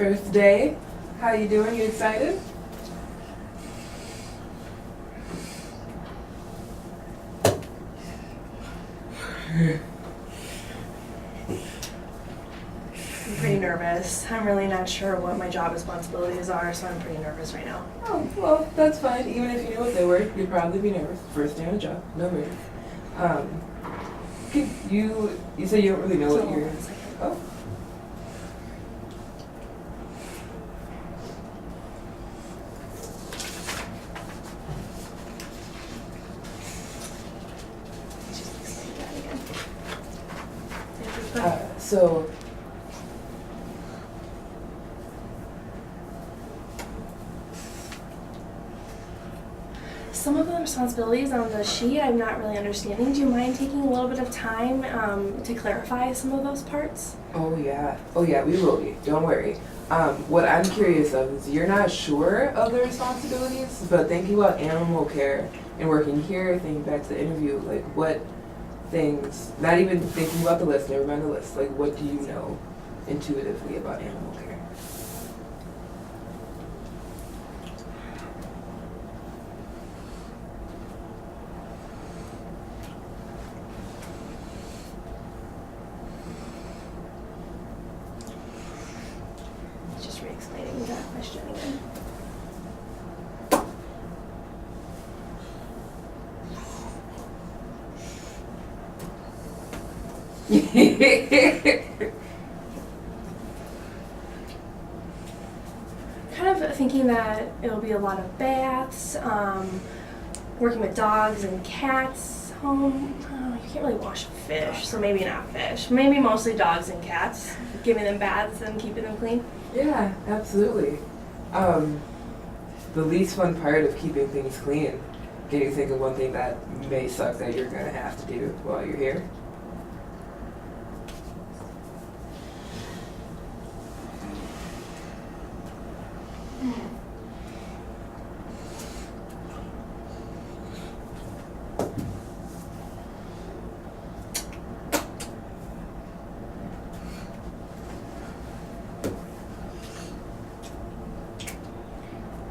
First day. How you doing? You excited? I'm pretty nervous. I'm really not sure what my job responsibilities are, so I'm pretty nervous right now. Oh, well, that's fine. Even if you knew what they were, you'd probably be nervous. First day on the job. No worries. You say you don't really know what you're... Oh. Just explain that again. So... Some of the responsibilities on the sheet I'm not really understanding. Do you mind taking a little bit of time to clarify some of those parts? Oh yeah, we will be. Don't worry. What I'm curious of is you're not sure of the responsibilities, but thinking about animal care and working here, thinking back to the interview, like what things, not even thinking about the list, never mind the list, like what do you know intuitively about animal care? Just re-explaining that question again. Kind of thinking that it'll be a lot of baths, working with dogs and cats. You can't really wash fish, so maybe not fish. Maybe mostly dogs and cats, giving them baths and keeping them clean. Yeah, absolutely. The least fun part of keeping things clean, can you think of one thing that may suck that you're gonna have to do while you're here?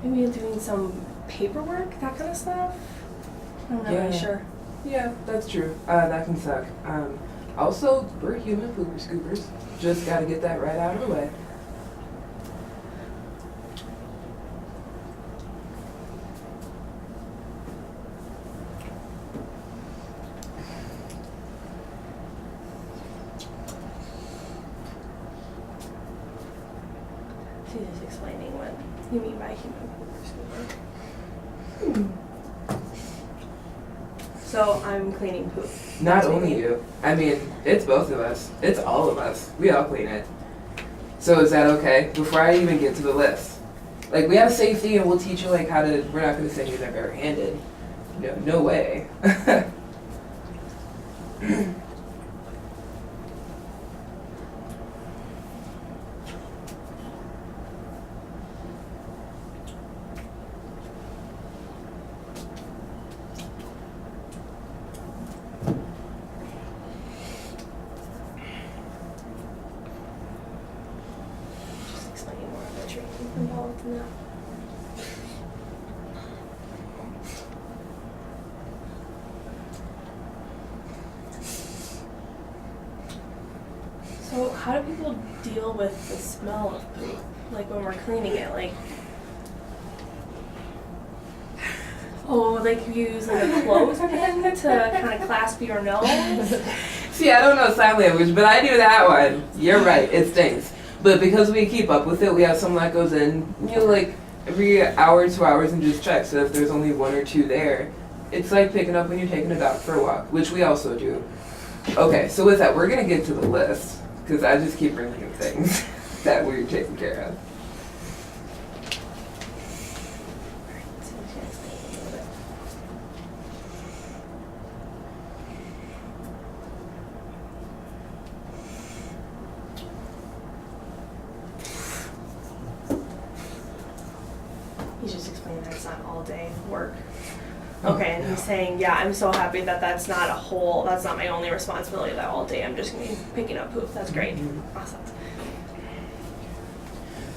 Maybe doing some paperwork, that kind of stuff. I'm not really sure. Yeah, that's true. That can suck. Also, we're human pooper scoopers. Just gotta get that right out of the way. She's just explaining what you mean by human pooper scooper. So I'm cleaning poop. Not only you. I mean, it's both of us. It's all of us. We all clean it. So is that okay? Before I even get to the list. Like, we have safety and we'll teach you, like, how to... We're not going to send you there barehanded. No way. Just explaining more of the training involved in that. So how do people deal with the smell of poop? Like when we're cleaning it, like like use like a clothespin to kind of clasp your nose? See, I don't know sign language, but I do that one. You're right, it stinks. But because we keep up with it, we have someone that goes in, like every hour, 2 hours and just checks. So if there's only one or two there, it's like picking up when you're taking a dog for a walk, which we also do. Okay, so with that, we're gonna get to the list, because I just keep bringing in things that we're taking care of. He's just explaining that it's not all day work. Okay, and he's saying, yeah, I'm so happy that that's not my only responsibility that all day I'm just gonna be picking up poop. That's great. Awesome.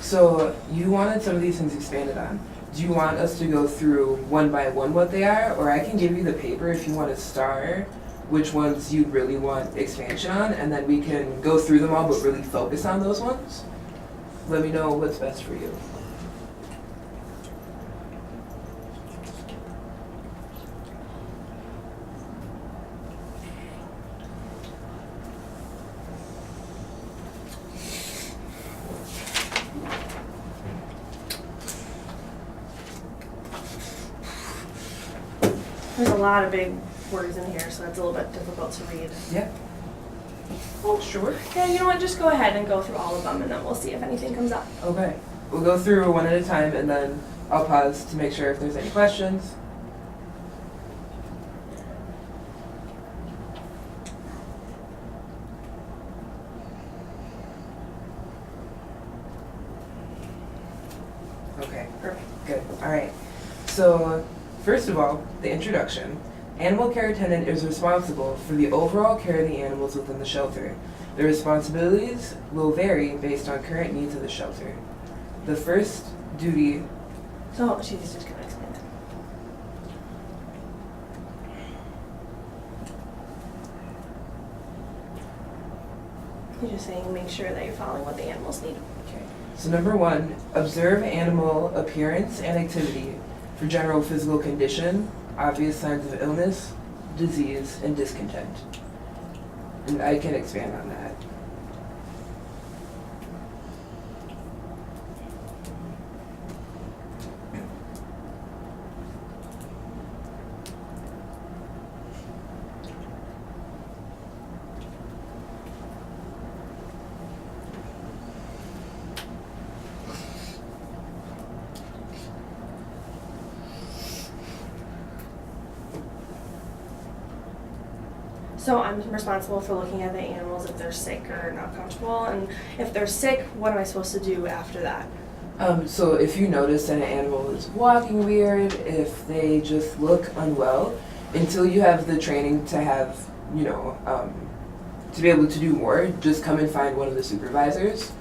So you wanted some of these things expanded on. Do you want us to go through one by one what they are, or I can give you the paper if you want to star which ones you really want expansion on, and then we can go through them all but really focus on those ones? Let me know what's best for you. There's a lot of big words in here, so it's a little bit difficult to read. Yeah. Oh, sure. Yeah, you know what? Just go ahead and go through all of them, and then we'll see if anything comes up. Okay. We'll go through one at a time, and then I'll pause to make sure if there's any questions. Okay. Perfect. Good. All right. So, first of all, the introduction. Animal care attendant is responsible for the overall care of the animals within the shelter. Their responsibilities will vary based on current needs of the shelter. The first duty. So she's just gonna explain that. You're just saying make sure that you're following what the animals need. Okay. So number one, observe animal appearance and activity for general physical condition, obvious signs of illness, disease, and discontent. And I can expand on that. So I'm responsible for looking at the animals if they're sick or not comfortable, and if they're sick, what am I supposed to do after that? So if you notice that an animal is walking weird, if they just look unwell, until you have the training to have, to be able to do more, just come and find one of the supervisors,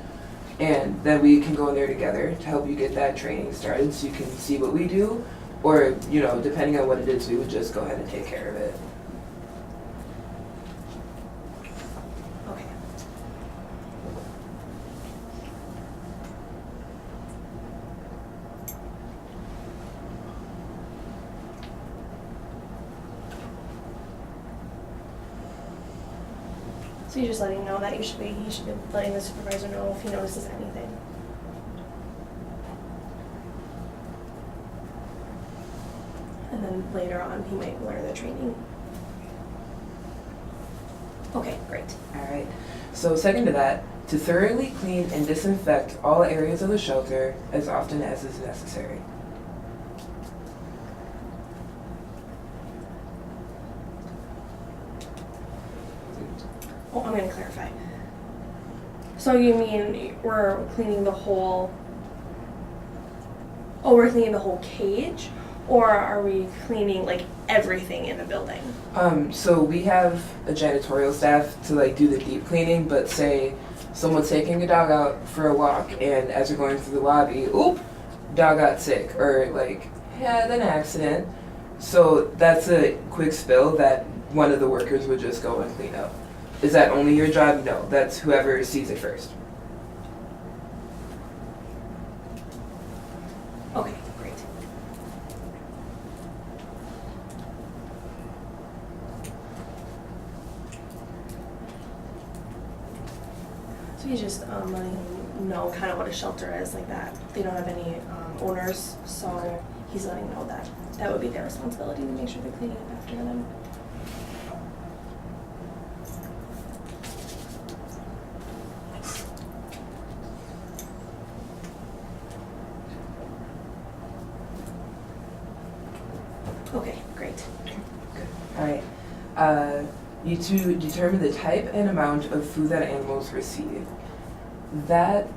and then we can go in there together to help you get that training started so you can see what we do, or, depending on what it is, we would just go ahead and take care of it. Okay. So you're just letting him know that he should be letting the supervisor know if he notices anything. And then later on, he might learn the training. Okay, great. All right. So second to that, to thoroughly clean and disinfect all areas of the shelter as often as is necessary. Oh, I'm going to clarify. So you mean we're cleaning the whole... Oh, we're cleaning the whole cage? Or are we cleaning, like, everything in the building? So we have a janitorial staff to do the deep cleaning, but say someone's taking a dog out for a walk and as you're going through the lobby, oop, dog got sick or had an accident. So that's a quick spill that one of the workers would just go and clean up. Is that only your job? No, that's whoever sees it first. Okay, great. So he's just letting him know kind of what a shelter is, like that. They don't have any owners, so he's letting them know that that would be their responsibility to make sure they're cleaning up after them. Okay, great. All right. You to determine the type and amount of food that animals receive. That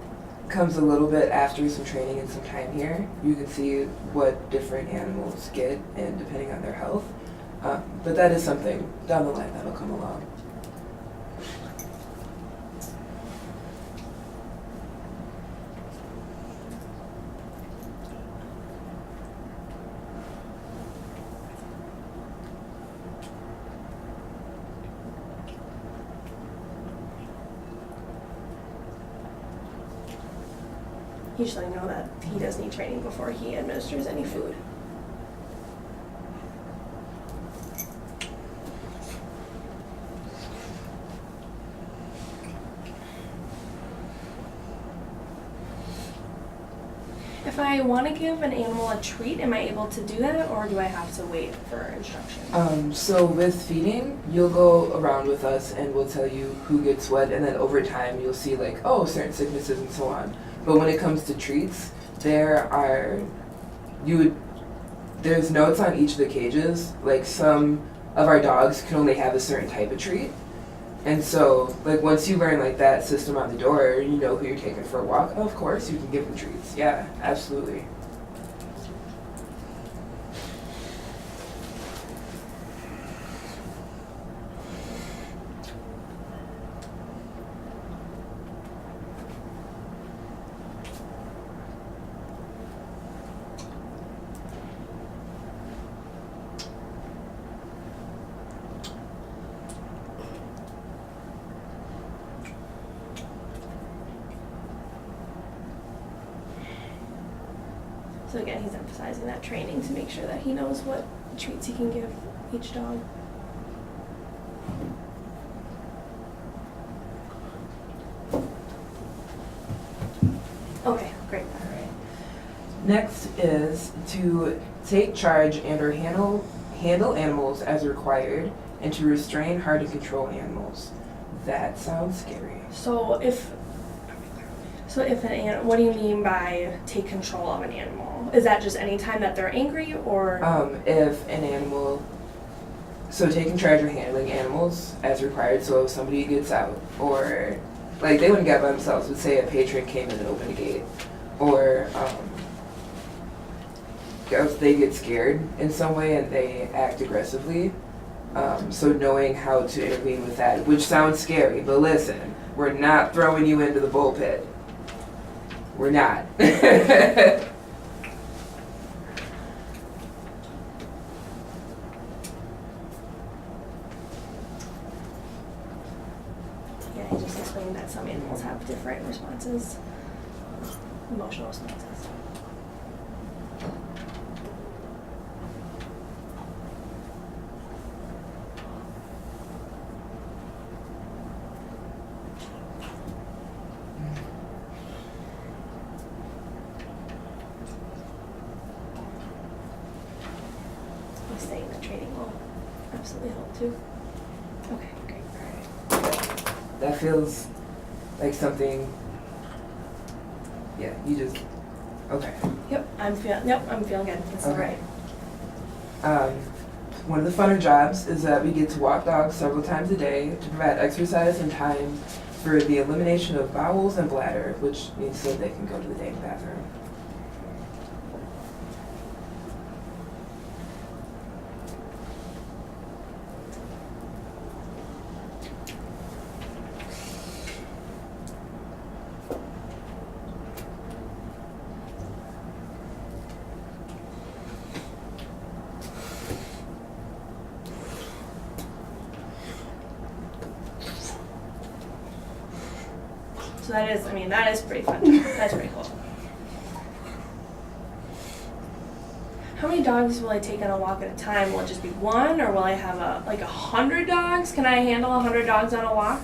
comes a little bit after some training and some time here. You can see what different animals get and depending on their health. But that is something down the line that'll come along. He should know that he does need training before he administers any food. If I want to give an animal a treat, am I able to do that, or do I have to wait for instruction? So with feeding, you'll go around with us and we'll tell you who gets what, and then over time you'll see like, oh, certain sicknesses and so on. But when it comes to treats, there's notes on each of the cages. Like some of our dogs can only have a certain type of treat. And so, like, once you learn, like, that system on the door, you know who you're taking for a walk, of course you can give them treats. Yeah, absolutely. So again, he's emphasizing that training to make sure that he knows what treats he can give each dog. Okay, great. All right. Next is to take charge and or handle animals as required and to restrain hard to control animals. That sounds scary. So if what do you mean by take control of an animal? Is that just any time that they're angry, or? If an animal, so taking charge or handling animals as required, so if somebody gets out, or, like, they wouldn't get by themselves, but say a patron came in and opened a gate, or, if they get scared in some way and they act aggressively, so knowing how to intervene with that, which sounds scary, but listen, we're not throwing you into the bullpit. We're not. Yeah, he just explained that some animals have different responses, emotional responses. He's saying that training will absolutely help too. Okay, great. That feels like something, yeah, you just, okay. Yep, I'm feeling good. It's all Okay. right. One of the funner jobs is that we get to walk dogs several times a day to provide exercise and time for the elimination of bowels and bladder, which means so they can go to the dang bathroom. So that is pretty fun. That's pretty cool. How many dogs will I take on a walk at a time? Will it just be one, or will I have 100 dogs? Can I handle 100 dogs on a walk?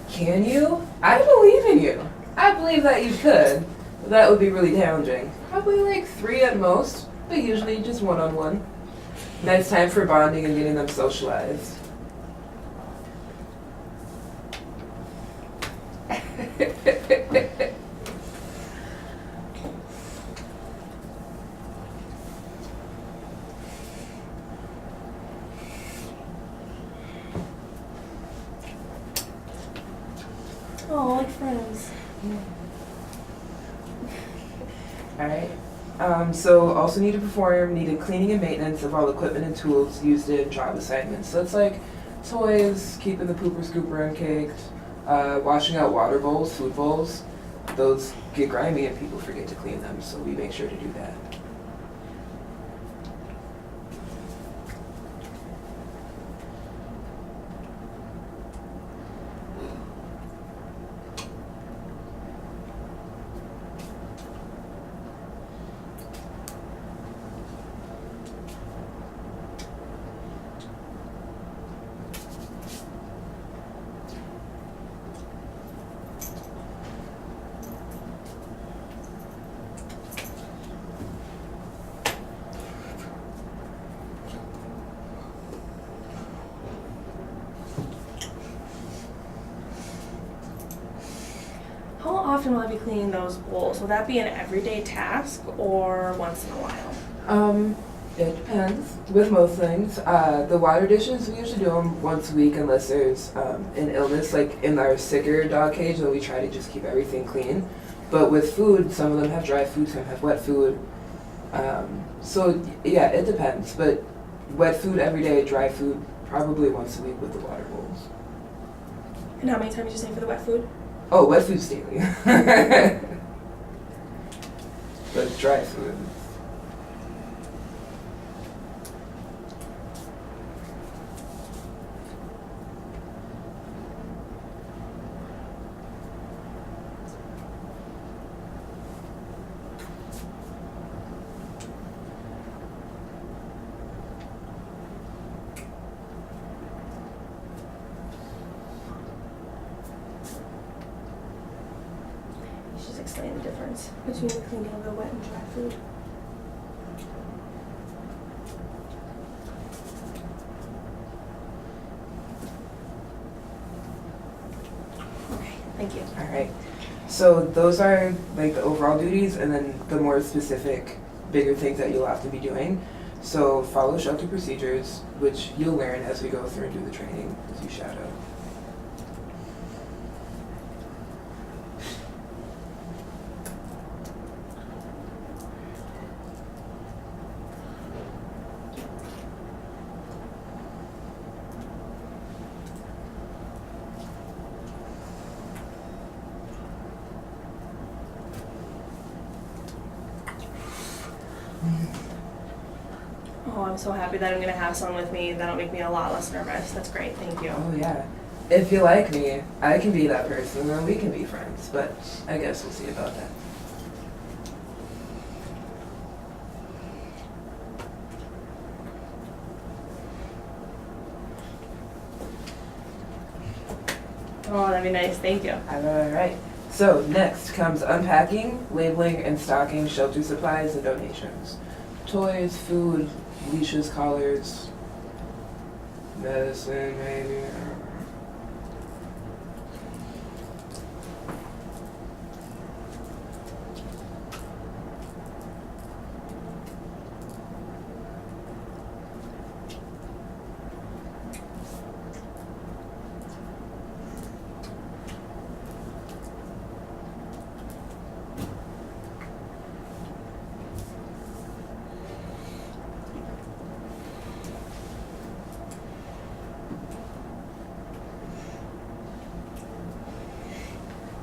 Can you? I believe in you. I believe that you could. But that would be really challenging. Probably like 3 at most, but usually just one-on-one. Then it's time for bonding and getting them socialized. Oh, like friends. Alright. So also need to perform needed cleaning and maintenance of all equipment and tools used in job assignments. So it's like toys, keeping the pooper scooper uncaked, washing out water bowls, food bowls. Those get grimy and people forget to clean them, so we make sure to do that. often will I be cleaning those bowls? Will that be an everyday task or once in a while? It depends with most things. The water dishes, we usually do them once a week unless there's an illness, like in our sicker dog cage, then we try to just keep everything clean. But with food, some of them have dry food, some have wet food. So yeah, it depends. But wet food every day, dry food probably once a week with the water bowls. And how many times did you say for the wet food? Oh, wet food's daily. But dry food. Just explain the difference between the cleaning of the wet and dry food. Okay, thank you. All right. So those are like the overall duties, and then the more specific, bigger things that you'll have to be doing. So follow shelter procedures, which you'll learn as we go through and do the training as you shadow. Oh, I'm so happy that I'm gonna have someone with me. That'll make me a lot less nervous. That's great, thank you. Oh yeah. If you like me, I can be that person, and we can be friends. But I guess we'll see about that. Oh, that'd be nice, thank you. All right. So next comes unpacking, labeling, and stocking shelter supplies and donations. Toys, food, leashes, collars, medicine, maybe.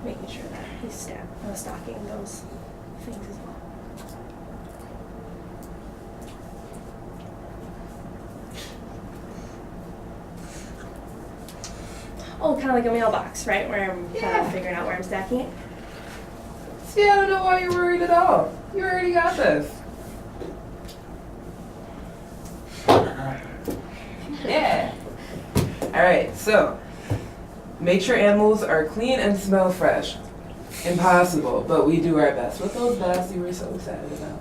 Making sure that he's stocking those things as well. Oh, kind of like a mailbox, right? Where I'm kind Yeah. of figuring out where I'm stacking it. See, I don't know why you're worried at all. You already got this. Yeah. All right, so make sure animals are clean and smell fresh. Impossible, but we do our best. With those baths you were so excited about.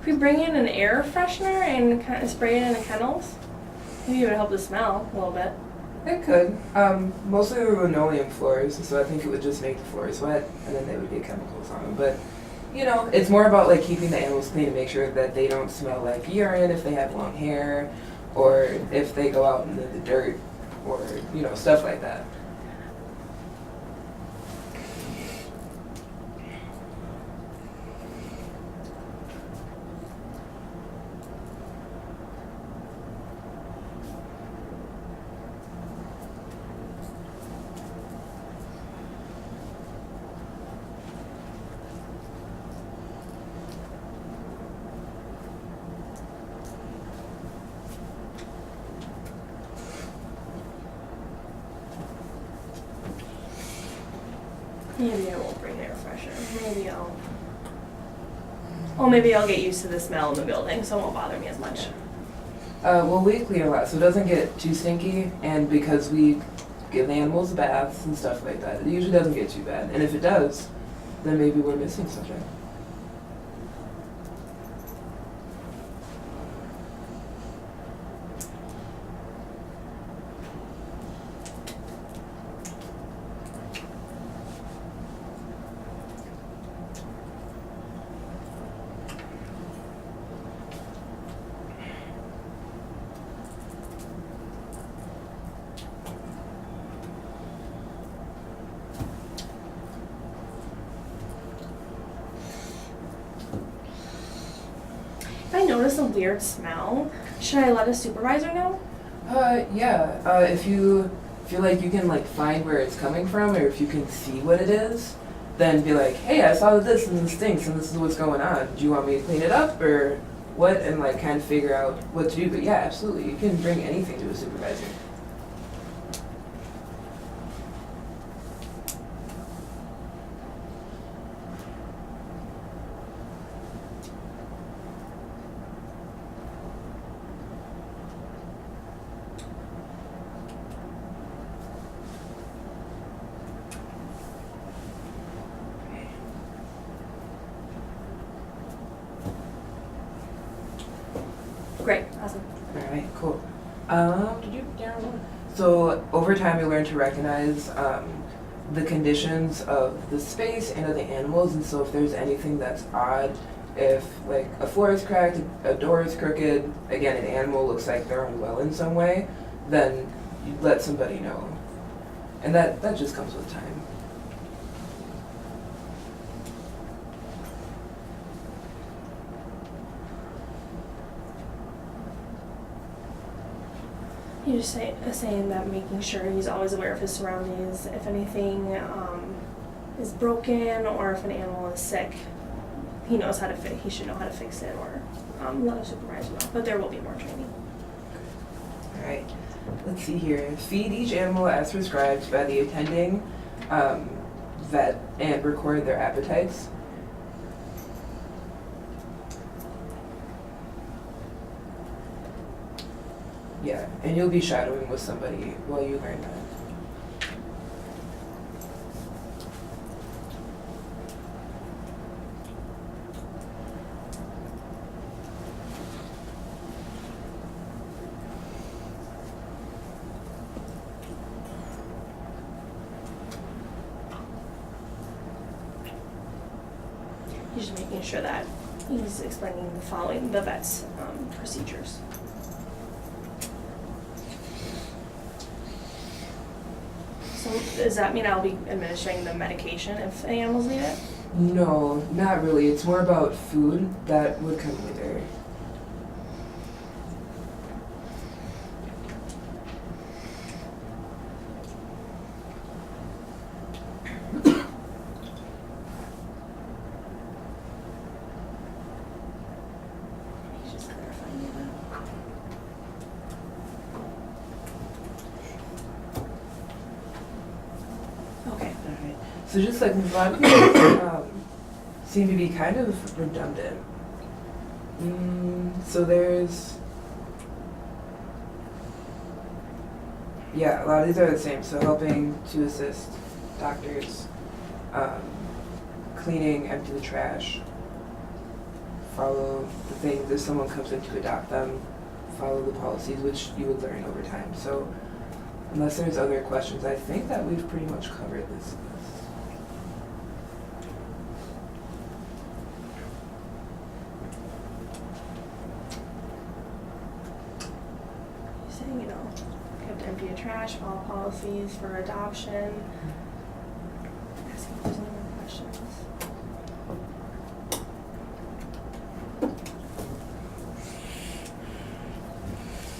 If we bring in an air freshener and kind of spray it in the kennels, maybe it would help the smell a little bit. It could. Mostly they were linoleum floors, so I think it would just make the floors wet, and then they would get chemicals on them. But, you know, it's more about like keeping the animals clean and make sure that they don't smell like urine if they have long hair, or if they go out into the dirt, or, you know, stuff like that. Maybe I won't bring air freshener. Maybe I'll. Oh, maybe I'll get used to the smell in the building, so it won't bother me as much. Well, we clean a lot, so it doesn't get too stinky, and because we give the animals baths and stuff like that, it usually doesn't get too bad. And if it does, then maybe we're missing something. If I notice a weird smell, should I let a supervisor know? Yeah. If you feel like you can like find where it's coming from, or if you can see what it is, then be like, hey, I saw this and this stinks and this is what's going on. Do you want me to clean it up or what? And like kind of figure out what to do. But yeah, absolutely, you can bring anything to a supervisor. Great, awesome. All right, cool. So over time, we learn to recognize the conditions of the space and of the animals, and so if there's anything that's odd, if like a floor is cracked, a door is crooked, again, an animal looks like they're unwell in some way, then you let somebody know, and that just comes with time. You just saying that making sure he's always aware of his surroundings. If anything is broken or if an animal is sick, he knows how to he should know how to fix it or let a supervisor know. But there will be more training. All right, let's see here. Feed each animal as prescribed by the attending vet and record their appetites. Yeah, and you'll be shadowing with somebody while you learn that. He's just making sure that he's explaining the vet's procedures. So does that mean I'll be administering the medication if the animals need it? No, not really. It's more about food that would come later. He's just clarifying that. Okay. Alright. So just like a lot of people seem to be kind of redundant. So there's, yeah, a lot of these are the same. So helping to assist doctors, cleaning, empty the trash, follow the things if someone comes in to adopt them, follow the policies, which you would learn over time. So unless there's other questions, I think that we've pretty much covered this list. You're saying, you have to empty your trash, follow policies for adoption. Asking if there's any more questions.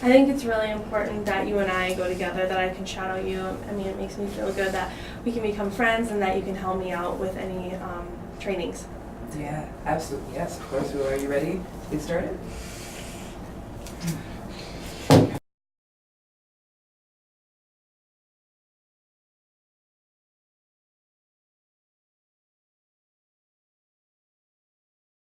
I think it's really important that you and I go together, that I can shadow you. I mean, it makes me feel good that we can become friends and that you can help me out with any trainings. Yeah, absolutely. Yes, of course. Are you ready to get started?